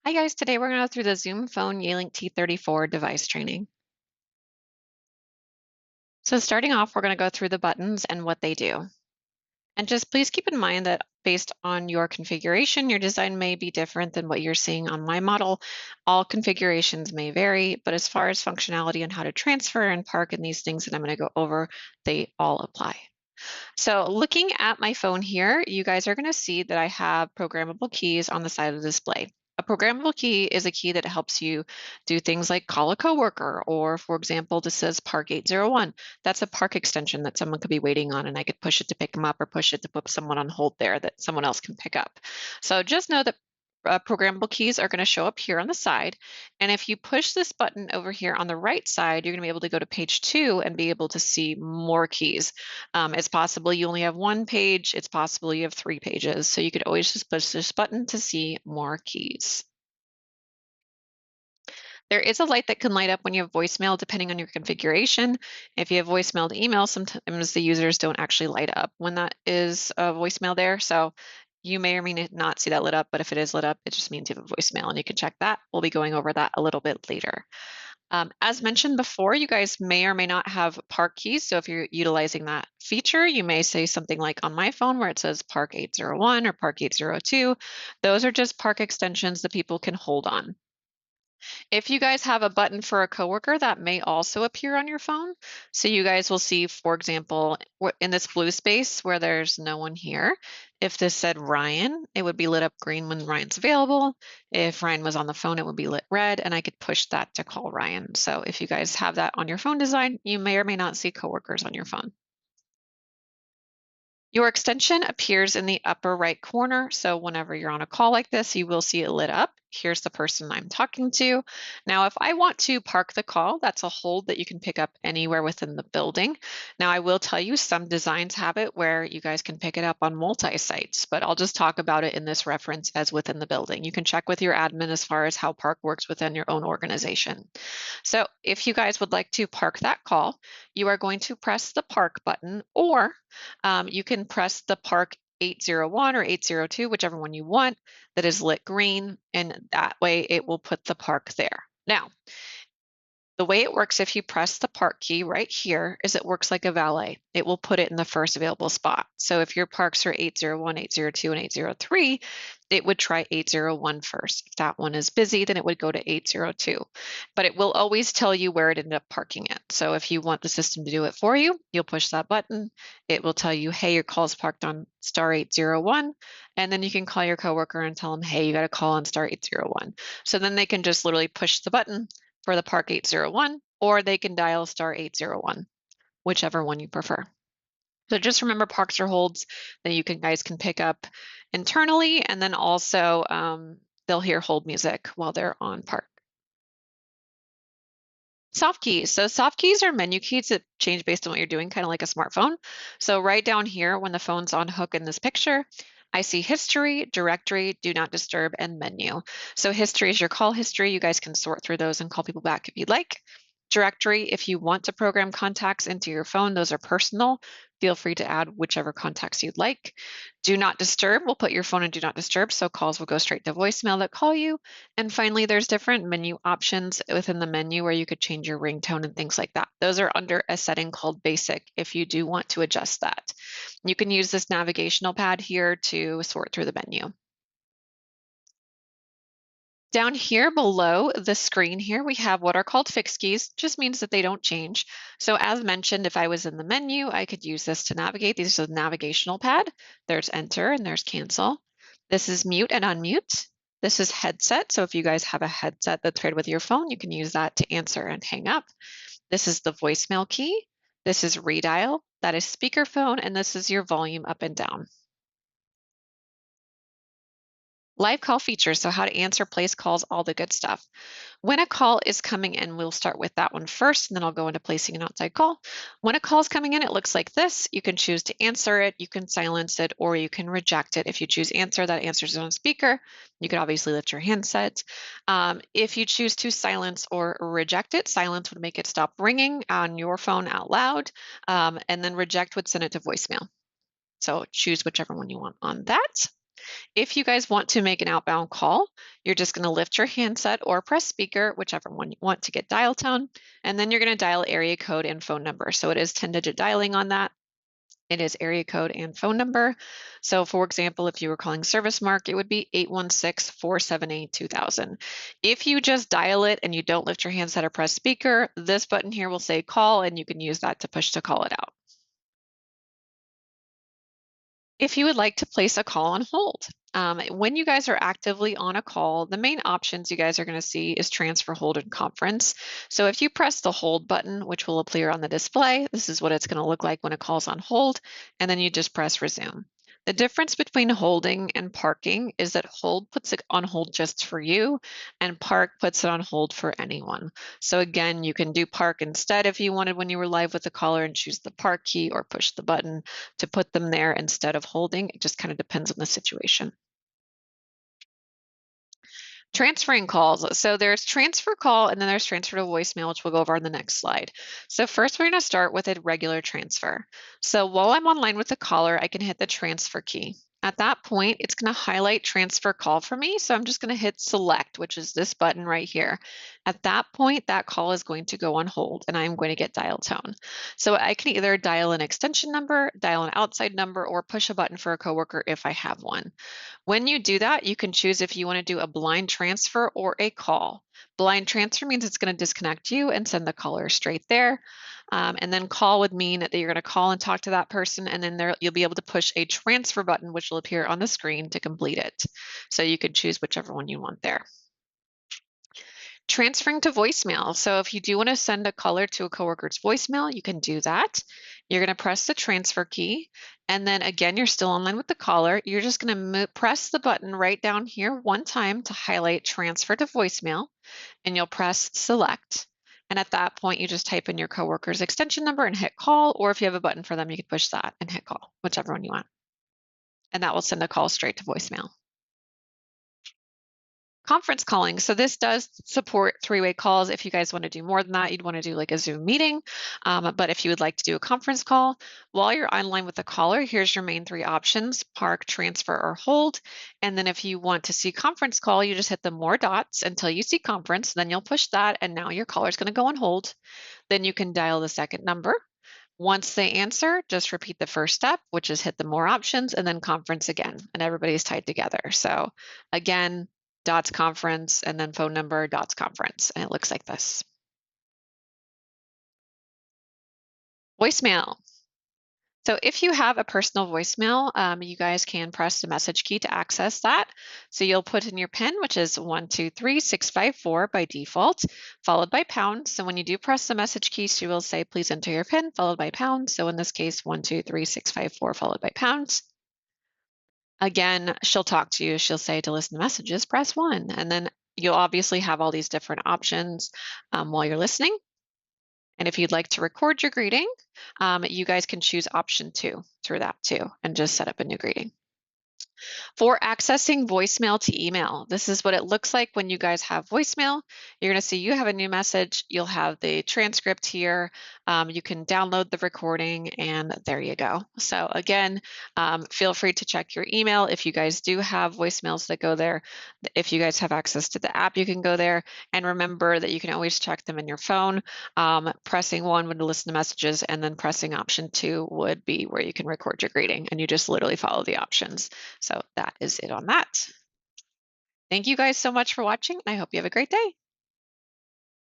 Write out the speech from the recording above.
Hi guys, today we're going to go through the Zoom Phone Yealink T34 device training. So starting off, we're going to go through the buttons and what they do. And just please keep in mind that based on your configuration, your design may be different than what you're seeing on my model. All configurations may vary, but as far as functionality and how to transfer and park and these things that I'm going to go over, they all apply. So looking at my phone here, you guys are going to see that I have programmable keys on the side of the display. A programmable key is a key that helps you do things like call a coworker, or for example, this says Park 801. That's a park extension that someone could be waiting on, and I could push it to pick them up or push it to put someone on hold there that someone else can pick up. So just know that programmable keys are going to show up here on the side. And if you push this button over here on the right side, you're going to be able to go to page 2 and be able to see more keys. It's possible you only have one page. It's possible you have 3 pages. So you could always just push this button to see more keys. There is a light that can light up when you have voicemail, depending on your configuration. If you have voicemail to email, sometimes the users don't actually light up when that is a voicemail there. So you may or may not see that lit up, but if it is lit up, it just means you have a voicemail and you can check that. We'll be going over that a little bit later. As mentioned before, you guys may or may not have park keys. So if you're utilizing that feature, you may say something like on my phone where it says Park 801 or Park 802. Those are just park extensions that people can hold on. If you guys have a button for a coworker, that may also appear on your phone. So you guys will see, for example, in this blue space where there's no one here, if this said Ryan, it would be lit up green when Ryan's available. If Ryan was on the phone, it would be lit red, and I could push that to call Ryan. So if you guys have that on your phone design, you may or may not see coworkers on your phone. Your extension appears in the upper right corner, so whenever you're on a call like this, you will see it lit up. Here's the person I'm talking to. Now, if I want to park the call, that's a hold that you can pick up anywhere within the building. Now, I will tell you some designs have it where you guys can pick it up on multi-sites, but I'll just talk about it in this reference as within the building. You can check with your admin as far as how park works within your own organization. So if you guys would like to park that call, you are going to press the park button, or you can press the park 801 or 802, whichever one you want, that is lit green, and that way it will put the park there. Now, the way it works if you press the park key right here is it works like a valet. It will put it in the first available spot. So if your parks are 801, 802, and 803, it would try 801 first. If that one is busy, then it would go to 802. But it will always tell you where it ended up parking it. So if you want the system to do it for you, you'll push that button. It will tell you, hey, your call is parked on star 801. And then you can call your coworker and tell them, hey, you got a call on star 801. So then they can just literally push the button for the Park 801, or they can dial star 801, whichever one you prefer. So just remember parks or holds that you guys can pick up internally, and then also they'll hear hold music while they're on park. Soft keys. So soft keys are menu keys that change based on what you're doing, kind of like a smartphone. So right down here, when the phone's on hook in this picture, I see history, directory, do not disturb, and menu. So history is your call history. You guys can sort through those and call people back if you'd like. Directory, if you want to program contacts into your phone, those are personal. Feel free to add whichever contacts you'd like. Do not disturb, we'll put your phone in do not disturb, so calls will go straight to voicemail that call you. And finally, there's different menu options within the menu where you could change your ringtone and things like that. Those are under a setting called basic if you do want to adjust that. You can use this navigational pad here to sort through the menu. Down here below the screen here, we have what are called fixed keys, just means that they don't change. So as mentioned, if I was in the menu, I could use this to navigate. These are the navigational pad. There's enter and there's cancel. This is mute and unmute. This is headset. So if you guys have a headset that's paired with your phone, you can use that to answer and hang up. This is the voicemail key. This is redial. That is speakerphone. And this is your volume up and down. Live call features, so how to answer, place calls, all the good stuff. When a call is coming in, we'll start with that one first, and then I'll go into placing an outside call. When a call is coming in, it looks like this. You can choose to answer it, you can silence it, or you can reject it. If you choose answer, that answers on speaker. You could obviously lift your handset. If you choose to silence or reject it, silence would make it stop ringing on your phone out loud, and then reject would send it to voicemail. So choose whichever one you want on that. If you guys want to make an outbound call, you're just going to lift your handset or press speaker, whichever one you want to get dial tone, and then you're going to dial area code and phone number. So it is 10-digit dialing on that. It is area code and phone number. So for example, if you were calling ServiceMark, it would be 816-478-2000. If you just dial it and you don't lift your handset or press speaker, this button here will say call, and you can use that to push to call it out. If you would like to place a call on hold, when you guys are actively on a call, the main options you guys are going to see is transfer, hold, and conference. So if you press the hold button, which will appear on the display, this is what it's going to look like when a call's on hold, and then you just press resume. The difference between holding and parking is that hold puts it on hold just for you, and park puts it on hold for anyone. So again, you can do park instead if you wanted when you were live with the caller and choose the park key or push the button to put them there instead of holding. It just kind of depends on the situation. Transferring calls. So there's transfer call and then there's transfer to voicemail, which we'll go over on the next slide. So first we're going to start with a regular transfer. So while I'm online with the caller, I can hit the transfer key. At that point, it's going to highlight transfer call for me. So I'm just going to hit select, which is this button right here. At that point, that call is going to go on hold and I'm going to get dial tone. So I can either dial an extension number, dial an outside number, or push a button for a coworker if I have one. When you do that, you can choose if you want to do a blind transfer or a call. Blind transfer means it's going to disconnect you and send the caller straight there. And then call would mean that you're going to call and talk to that person, and then there, you'll be able to push a transfer button, which will appear on the screen to complete it. So you could choose whichever one you want there. Transferring to voicemail. So if you do want to send a caller to a coworker's voicemail, you can do that. You're going to press the transfer key. And then again, you're still online with the caller. You're just going to press the button right down here one time to highlight transfer to voicemail. And you'll press select. And at that point, you just type in your coworker's extension number and hit call. Or if you have a button for them, you can push that and hit call, whichever one you want. And that will send a call straight to voicemail. Conference calling. So this does support three-way calls. If you guys want to do more than that, you'd want to do like a Zoom meeting. But if you would like to do a conference call, while you're online with the caller, here's your main three options: park, transfer, or hold. And then if you want to see conference call, you just hit the more dots until you see conference. Then you'll push that, and now your caller is going to go on hold. Then you can dial the second number. Once they answer, just repeat the first step, which is hit the more options and then conference again, and everybody's tied together. So again, dots conference and then phone number, dots conference, and it looks like this. Voicemail. So if you have a personal voicemail, you guys can press the message key to access that. So you'll put in your PIN, which is 123654 by default, followed by pound. So when you do press the message key, she will say, please enter your PIN, followed by pound. So in this case, 123654 followed by pound. Again, she'll talk to you. She'll say to listen to messages, press 1. And then you'll obviously have all these different options while you're listening. And if you'd like to record your greeting, you guys can choose option 2 through that too and just set up a new greeting. For accessing voicemail to email, this is what it looks like when you guys have voicemail. You're going to see you have a new message. You'll have the transcript here. You can download the recording, and there you go. So again, feel free to check your email if you guys do have voicemails that go there. If you guys have access to the app, you can go there. And remember that you can always check them in your phone. Pressing 1 would listen to messages, and then pressing option 2 would be where you can record your greeting, and you just literally follow the options. So that is it on that. Thank you guys so much for watching. I hope you have a great day.